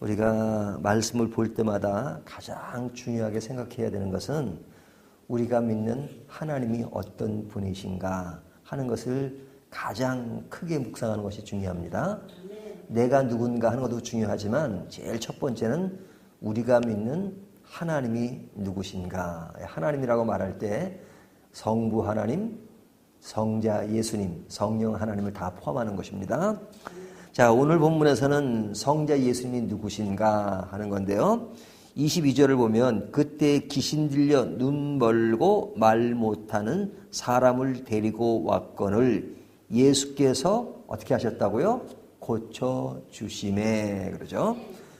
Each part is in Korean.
우리가 말씀을 볼 때마다 가장 중요하게 생각해야 되는 것은 우리가 믿는 하나님이 어떤 분이신가 하는 것을 가장 크게 묵상하는 것이 중요합니다. 내가 누군가 하는 것도 중요하지만 제일 첫 번째는 우리가 믿는 하나님이 누구신가. 하나님이라고 말할 때 성부 하나님, 성자 예수님, 성령 하나님을 다 포함하는 것입니다. 자, 오늘 본문에서는 성자 예수님이 누구신가 하는 건데요. 22절을 보면 그때 귀신 들려 눈 멀고 말 못하는 사람을 데리고 왔거늘 예수께서 어떻게 하셨다고요? 고쳐주심에. 그러죠.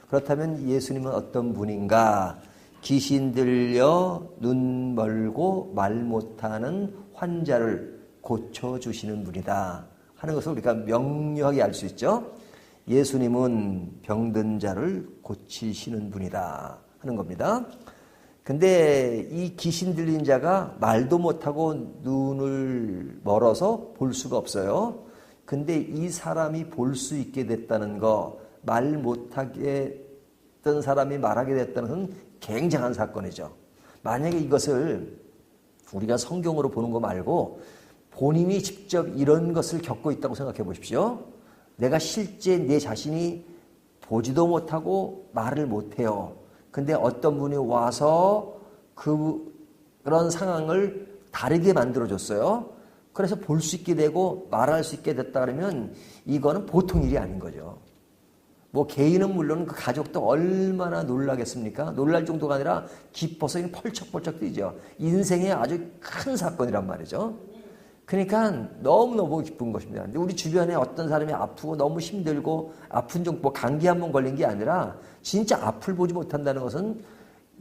그렇다면 예수님은 어떤 분인가? 귀신 들려 눈 멀고 말 못하는 환자를 고쳐주시는 분이다 하는 것을 우리가 명료하게 알 수 있죠. 예수님은 병든 자를 고치시는 분이다 하는 겁니다. 근데 이 귀신 들린 자가 말도 못하고 눈을 멀어서 볼 수가 없어요. 근데 이 사람이 볼 수 있게 됐다는 거, 말 못하게 했던 사람이 말하게 됐다는 것은 굉장한 사건이죠. 만약에 이것을 우리가 성경으로 보는 거 말고 본인이 직접 이런 것을 겪고 있다고 생각해 보십시오. 내가 실제 내 자신이 보지도 못하고 말을 못해요. 근데 어떤 분이 와서 그런 상황을 다르게 만들어줬어요. 그래서 볼 수 있게 되고 말할 수 있게 됐다 그러면 이거는 보통 일이 아닌 거죠. 뭐 개인은 물론 그 가족도 얼마나 놀라겠습니까? 놀랄 정도가 아니라 기뻐서 펄쩍펄쩍 뛰죠. 인생의 아주 큰 사건이란 말이죠. 그러니까 너무너무 기쁜 것입니다. 근데 우리 주변에 어떤 사람이 아프고 너무 힘들고 아픈 정도 뭐 감기 한 번 걸린 게 아니라 진짜 앞을 보지 못한다는 것은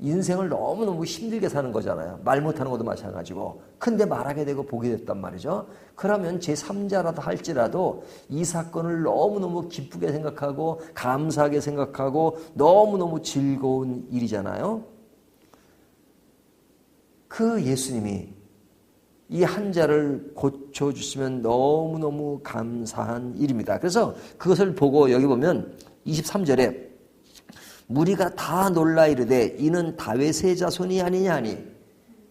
인생을 너무너무 힘들게 사는 거잖아요. 말 못하는 것도 마찬가지고. 근데 말하게 되고 보게 됐단 말이죠. 그러면 제3자라도 할지라도 이 사건을 너무너무 기쁘게 생각하고 감사하게 생각하고 너무너무 즐거운 일이잖아요. 그 예수님이 이 환자를 고쳐주시면 너무너무 감사한 일입니다. 그래서 그것을 보고 여기 보면 23절에 무리가 다 놀라 이르되 이는 다윗의 자손이 아니냐 하니,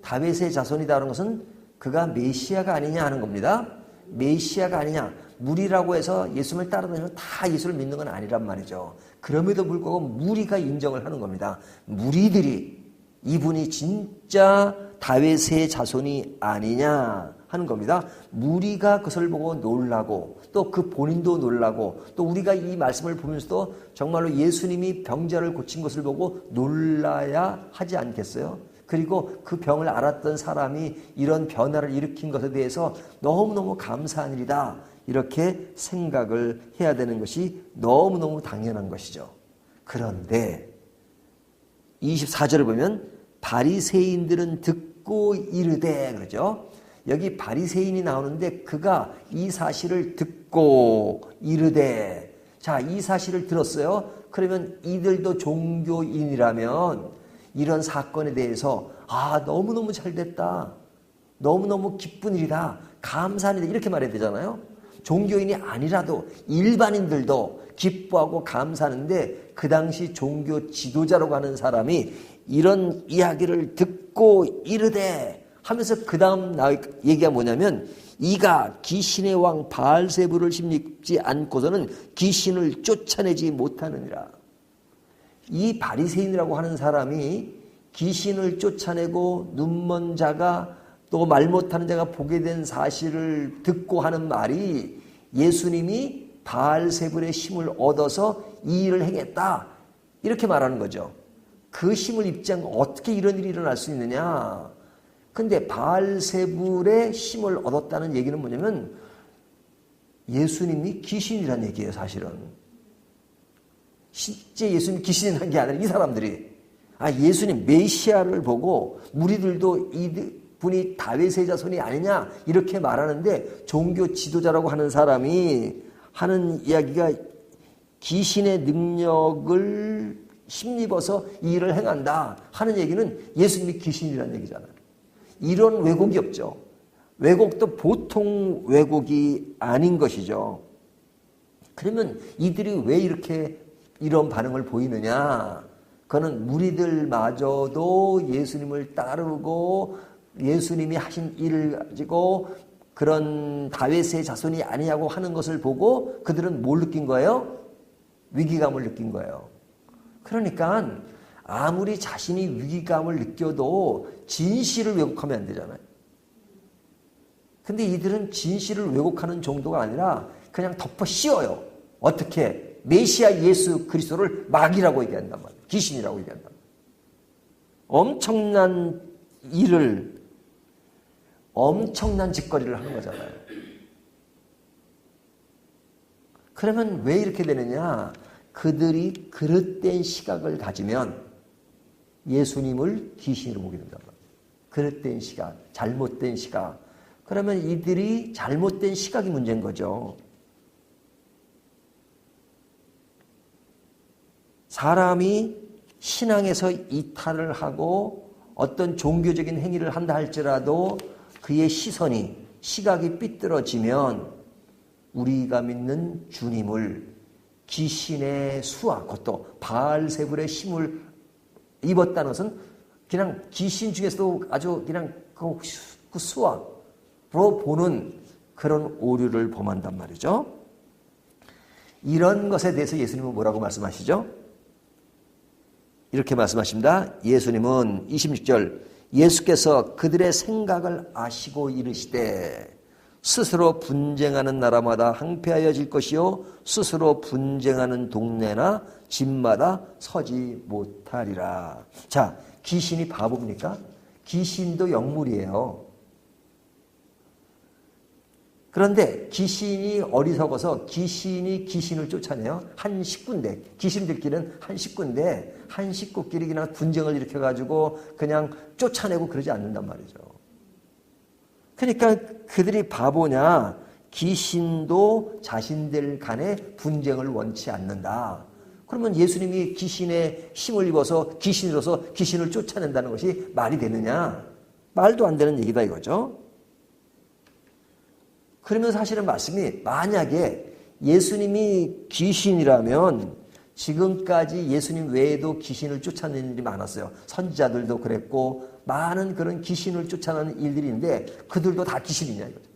다윗의 자손이라는 것은 그가 메시아가 아니냐 하는 겁니다. 메시아가 아니냐. 무리라고 해서 예수님을 따라다니면 다 예수를 믿는 건 아니란 말이죠. 그럼에도 불구하고 무리가 인정을 하는 겁니다. 무리들이 이분이 진짜 다윗의 자손이 아니냐 하는 겁니다. 무리가 그것을 보고 놀라고 또 그 본인도 놀라고 또 우리가 이 말씀을 보면서도 정말로 예수님이 병자를 고친 것을 보고 놀라야 하지 않겠어요? 그리고 그 병을 앓았던 사람이 이런 변화를 일으킨 것에 대해서 너무너무 감사한 일이다 이렇게 생각을 해야 되는 것이 너무너무 당연한 것이죠. 그런데 24절을 보면 바리새인들은 듣고 이르되 그러죠. 여기 바리새인이 나오는데 그가 이 사실을 듣고 이르되, 자, 이 사실을 들었어요. 그러면 이들도 종교인이라면 이런 사건에 대해서 너무너무 잘 됐다, 너무너무 기쁜 일이다, 감사한 일이다 이렇게 말해야 되잖아요. 종교인이 아니라도 일반인들도 기뻐하고 감사하는데 그 당시 종교 지도자라고 하는 사람이 이런 이야기를 듣고 이르되 하면서 그 다음 얘기가 뭐냐면 이가 귀신의 왕 바알세부를 힘입지 않고서는 귀신을 쫓아내지 못하느니라. 이 바리새인이라고 하는 사람이 귀신을 쫓아내고 눈먼 자가 또 말 못하는 자가 보게 된 사실을 듣고 하는 말이 예수님이 바알세불의 힘을 얻어서 이 일을 행했다 이렇게 말하는 거죠. 그 힘을 입지 않고 어떻게 이런 일이 일어날 수 있느냐. 근데 바알세불의 힘을 얻었다는 얘기는 뭐냐면 예수님이 귀신이라는 얘기예요. 사실은 실제 예수님이 귀신이 난 게 아니라 이 사람들이 예수님 메시아를 보고 무리들도 이분이 다윗의 자손이 아니냐 이렇게 말하는데 종교 지도자라고 하는 사람이 하는 이야기가 귀신의 능력을 힘입어서 이 일을 행한다 하는 얘기는 예수님이 귀신이라는 얘기잖아요. 이런 왜곡이 없죠. 왜곡도 보통 왜곡이 아닌 것이죠. 그러면 이들이 왜 이렇게 이런 반응을 보이느냐? 그는 무리들마저도 예수님을 따르고 예수님이 하신 일을 가지고 그런 다윗의 자손이 아니냐고 하는 것을 보고 그들은 뭘 느낀 거예요? 위기감을 느낀 거예요. 그러니까 아무리 자신이 위기감을 느껴도 진실을 왜곡하면 안 되잖아요. 근데 이들은 진실을 왜곡하는 정도가 아니라 그냥 덮어 씌워요. 어떻게? 메시아 예수 그리스도를 마귀라고 얘기한단 말이에요. 귀신이라고 얘기한단 말이에요. 엄청난 일을, 엄청난 짓거리를 하는 거잖아요. 그러면 왜 이렇게 되느냐? 그들이 그릇된 시각을 가지면 예수님을 귀신으로 보게 된단 말이에요. 그릇된 시각, 잘못된 시각. 그러면 이들이 잘못된 시각이 문제인 거죠. 사람이 신앙에서 이탈을 하고 어떤 종교적인 행위를 한다 할지라도 그의 시선이, 시각이 삐뚤어지면 우리가 믿는 주님을 귀신의 수와, 그것도 바알세불의 힘을 입었다는 것은 그냥 귀신 중에서도 아주 그냥 그 수와로 보는 그런 오류를 범한단 말이죠. 이런 것에 대해서 예수님은 뭐라고 말씀하시죠? 이렇게 말씀하십니다. 예수님은 26절, 예수께서 그들의 생각을 아시고 이르시되 스스로 분쟁하는 나라마다 항폐하여질 것이요 스스로 분쟁하는 동네나 집마다 서지 못하리라. 자, 귀신이 바보입니까? 귀신도 영물이에요. 그런데 귀신이 어리석어서 귀신이 귀신을 쫓아내요. 한 식구인데, 귀신들끼리는 한 식구인데 한 식구끼리 그냥 분쟁을 일으켜가지고 그냥 쫓아내고 그러지 않는단 말이죠. 그러니까 그들이 바보냐? 귀신도 자신들 간에 분쟁을 원치 않는다. 그러면 예수님이 귀신의 힘을 입어서 귀신으로서 귀신을 쫓아낸다는 것이 말이 되느냐? 말도 안 되는 얘기다 이거죠. 그러면 사실은 말씀이 만약에 예수님이 귀신이라면 지금까지 예수님 외에도 귀신을 쫓아내는 일이 많았어요. 선지자들도 그랬고 많은 그런 귀신을 쫓아내는 일들이 있는데 그들도 다 귀신이냐 이거죠.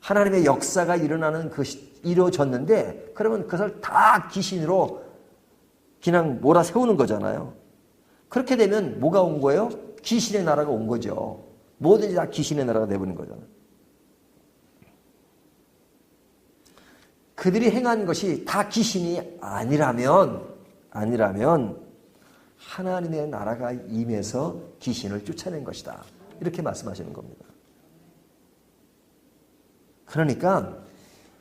하나님의 역사가 일어나는 것이 이루어졌는데 그러면 그것을 다 귀신으로 그냥 몰아세우는 거잖아요. 그렇게 되면 뭐가 온 거예요? 귀신의 나라가 온 거죠. 뭐든지 다 귀신의 나라가 되버린 거잖아요. 그들이 행한 것이 다 귀신이 아니라면 하나님의 나라가 임해서 귀신을 쫓아낸 것이다. 이렇게 말씀하시는 겁니다. 그러니까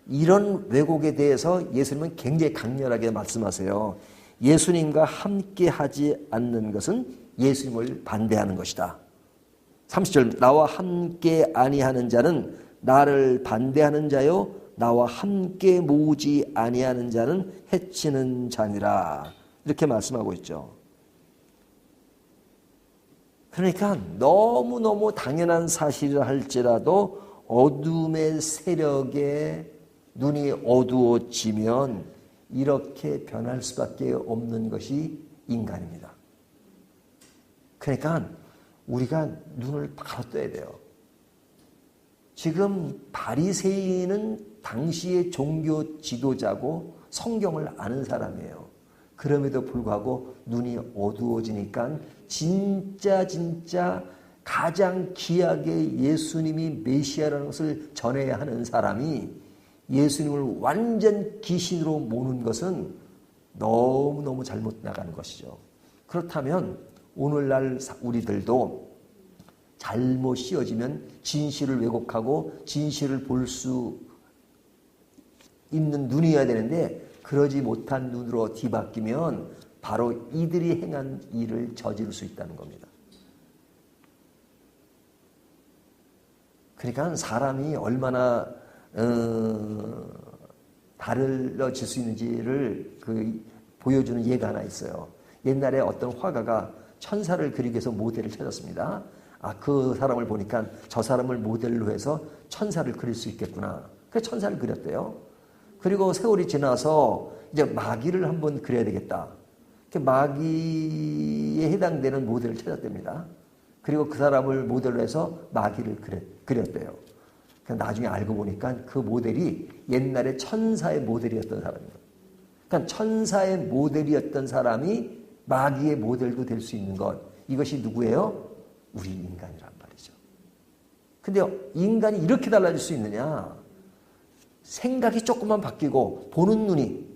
이런 왜곡에 대해서 예수님은 굉장히 강렬하게 말씀하세요. 예수님과 함께 하지 않는 것은 예수님을 반대하는 것이다. 30절, 나와 함께 아니하는 자는 나를 반대하는 자요 나와 함께 모으지 아니하는 자는 해치는 자니라. 이렇게 말씀하고 있죠. 그러니까 너무너무 당연한 사실이라 할지라도 어둠의 세력에 눈이 어두워지면 이렇게 변할 수밖에 없는 것이 인간입니다. 그러니까 우리가 눈을 바로 떠야 돼요. 지금 바리새인은 당시의 종교 지도자고 성경을 아는 사람이에요. 그럼에도 불구하고 눈이 어두워지니까 진짜 가장 귀하게 예수님이 메시아라는 것을 전해야 하는 사람이 예수님을 완전 귀신으로 모는 것은 너무너무 잘못 나가는 것이죠. 그렇다면 오늘날 우리들도 잘못 씌워지면 진실을 왜곡하고 진실을 볼 수 있는 눈이어야 되는데 그러지 못한 눈으로 뒤바뀌면 바로 이들이 행한 일을 저지를 수 있다는 겁니다. 그러니까 사람이 얼마나 달라질 수 있는지를 보여주는 예가 하나 있어요. 옛날에 어떤 화가가 천사를 그리기 위해서 모델을 찾았습니다. 그 사람을 보니까 저 사람을 모델로 해서 천사를 그릴 수 있겠구나. 그래서 천사를 그렸대요. 그리고 세월이 지나서 이제 마귀를 한번 그려야 되겠다. 마귀에 해당되는 모델을 찾았답니다. 그리고 그 사람을 모델로 해서 마귀를 그렸대요. 나중에 알고 보니까 그 모델이 옛날에 천사의 모델이었던 사람이에요. 그러니까 천사의 모델이었던 사람이 마귀의 모델도 될 수 있는 것. 이것이 누구예요? 우리 인간이란 말이죠. 근데 인간이 이렇게 달라질 수 있느냐? 생각이 조금만 바뀌고 보는 눈이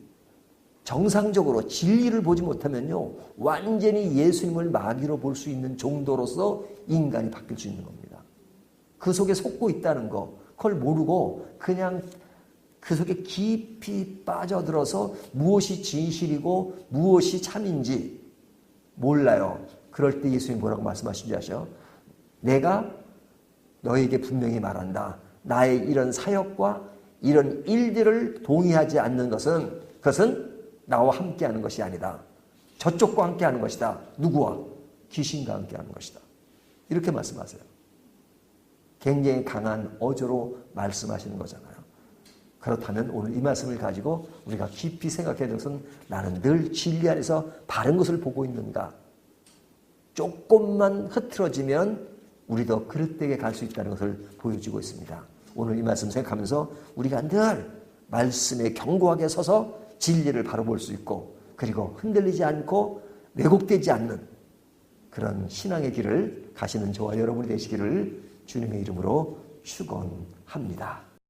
정상적으로 진리를 보지 못하면요, 완전히 예수님을 마귀로 볼 수 있는 정도로서 인간이 바뀔 수 있는 겁니다. 그 속에 속고 있다는 거, 그걸 모르고 그냥 그 속에 깊이 빠져들어서 무엇이 진실이고 무엇이 참인지 몰라요. 그럴 때 예수님이 뭐라고 말씀하신지 아셔? 내가 너에게 분명히 말한다. 나의 이런 사역과 이런 일들을 동의하지 않는 것은, 그것은 나와 함께하는 것이 아니다. 저쪽과 함께하는 것이다. 누구와? 귀신과 함께하는 것이다. 이렇게 말씀하세요. 굉장히 강한 어조로 말씀하시는 거잖아요. 그렇다면 오늘 이 말씀을 가지고 우리가 깊이 생각해야 될 것은, 나는 늘 진리 안에서 바른 것을 보고 있는가? 조금만 흐트러지면 우리도 그릇되게 갈 수 있다는 것을 보여주고 있습니다. 오늘 이 말씀 생각하면서 우리가 늘 말씀에 견고하게 서서 진리를 바로 볼 수 있고, 그리고 흔들리지 않고 왜곡되지 않는 그런 신앙의 길을 가시는 저와 여러분이 되시기를 주님의 이름으로 축원합니다.